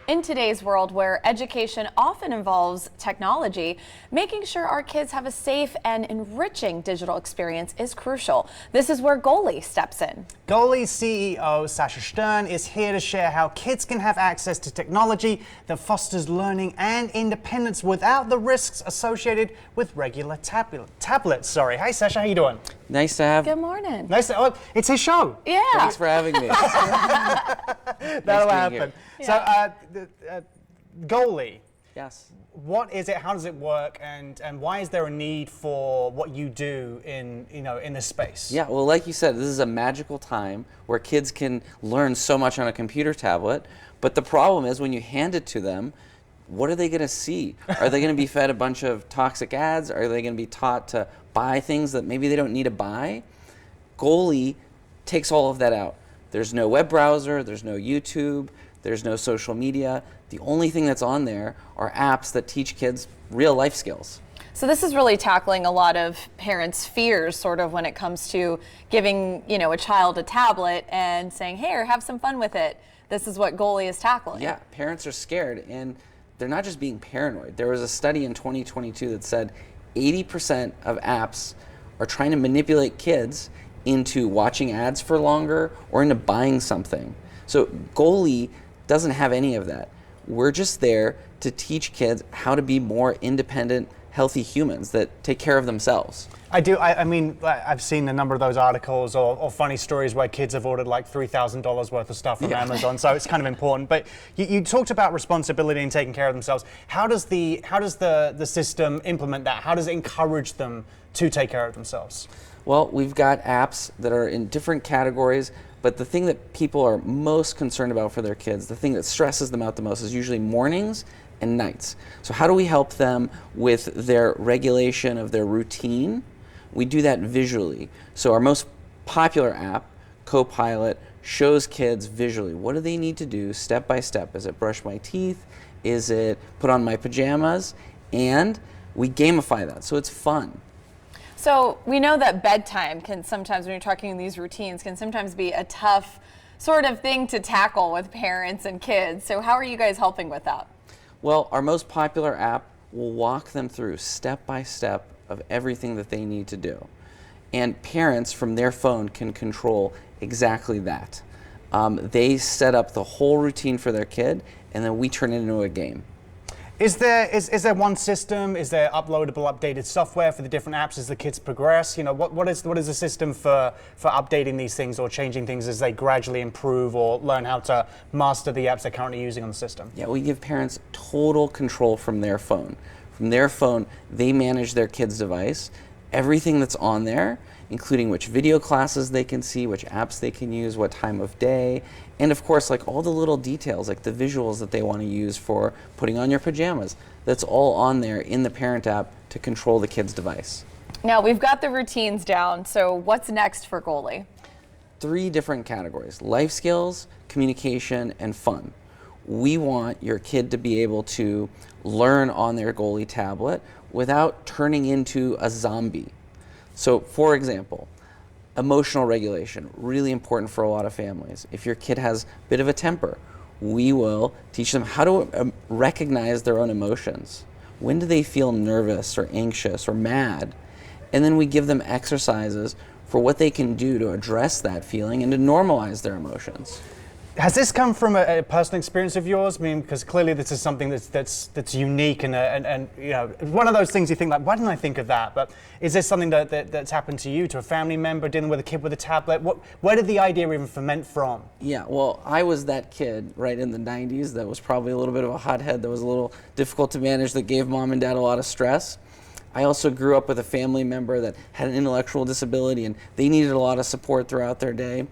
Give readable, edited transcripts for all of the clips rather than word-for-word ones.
In today's world where education often involves technology, making sure our kids have a safe and enriching digital experience is crucial. This is where Goalie steps in. Goalie CEO Sasha Stern is here to share how kids can have access to technology that fosters learning and independence without the risks associated with regular tablets. Sorry. Hey Sasha, how you doing? Nice to have. Good morning. Nice to, it's his show. Yeah. Thanks for having me. That'll happen. Yeah. So, Goalie. Yes. What is it? How does it work? And why is there a need for what you do in this space? Yeah. Well, like you said, this is a magical time where kids can learn so much on a computer tablet. But the problem is when you hand it to them, what are they going to see? Are they going to be fed a bunch of toxic ads? Are they going to be taught to buy things that maybe they don't need to buy? Goalie takes all of that out. There's no web browser. There's no YouTube. There's no social media. The only thing that's on there are apps that teach kids real life skills. So this is really tackling a lot of parents' fears sort of when it comes to giving, a child a tablet and saying, "Hey, have some fun with it." This is what Goalie is tackling. Yeah, parents are scared and they're not just being paranoid. There was a study in 2022 that said 80% of apps are trying to manipulate kids into watching ads for longer or into buying something. So Goalie doesn't have any of that. We're just there to teach kids how to be more independent, healthy humans that take care of themselves. I mean, I've seen a number of those articles or funny stories where kids have ordered like $3,000 worth of stuff from Amazon, so it's kind of important. But you talked about responsibility and taking care of themselves. How does the system implement that? How does it encourage them to take care of themselves? Well, we've got apps that are in different categories, but the thing that people are most concerned about for their kids, the thing that stresses them out the most is usually mornings and nights. So how do we help them with their regulation of their routine? We do that visually. So our most popular app, Copilot, shows kids visually what do they need to do step by step. Is it brush my teeth? Is it put on my pajamas? And we gamify that, so it's fun. So we know that bedtime can sometimes, when you're talking these routines, can sometimes be a tough sort of thing to tackle with parents and kids. So how are you guys helping with that? Well, our most popular app will walk them through step by step of everything that they need to do. And parents from their phone can control exactly that. They set up the whole routine for their kid, and then we turn it into a game. Is there one system? Is there uploadable, updated software for the different apps as the kids progress? What is the system for updating these things or changing things as they gradually improve or learn how to master the apps they're currently using on the system? Yeah, we give parents total control from their phone. From their phone, they manage their kid's device, everything that's on there, including which video classes they can see, which apps they can use, what time of day, and of course, like all the little details, like the visuals that they want to use for putting on your pajamas. That's all on there in the parent app to control the kid's device. Now, we've got the routines down, so what's next for Goalie? 3 different categories: life skills, communication, and fun. We want your kid to be able to learn on their Goalie tablet without turning into a zombie. So, for example, emotional regulation, really important for a lot of families. If your kid has a bit of a temper, we will teach them how to recognize their own emotions. When do they feel nervous or anxious or mad? And then we give them exercises for what they can do to address that feeling and to normalize their emotions. Has this come from a personal experience of yours? I mean, because clearly this is something that's unique and one of those things you think like, why didn't I think of that? But is this something that's happened to you, to a family member dealing with a kid with a tablet? Where did the idea even ferment from? Yeah, well, I was that kid right in the 90s that was probably a little bit of a hothead, that was a little difficult to manage, that gave mom and dad a lot of stress. I also grew up with a family member that had an intellectual disability and they needed a lot of support throughout their day.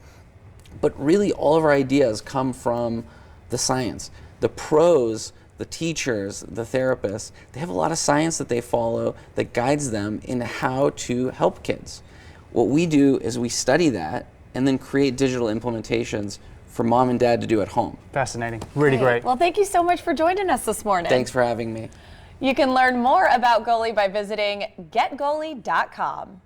But really, all of our ideas come from the science. The pros, the teachers, the therapists, they have a lot of science that they follow that guides them in how to help kids. What we do is we study that and then create digital implementations for mom and dad to do at home. Fascinating. Really great. Well, thank you so much for joining us this morning. Thanks for having me. You can learn more about Goalie by visiting getgoalie.com.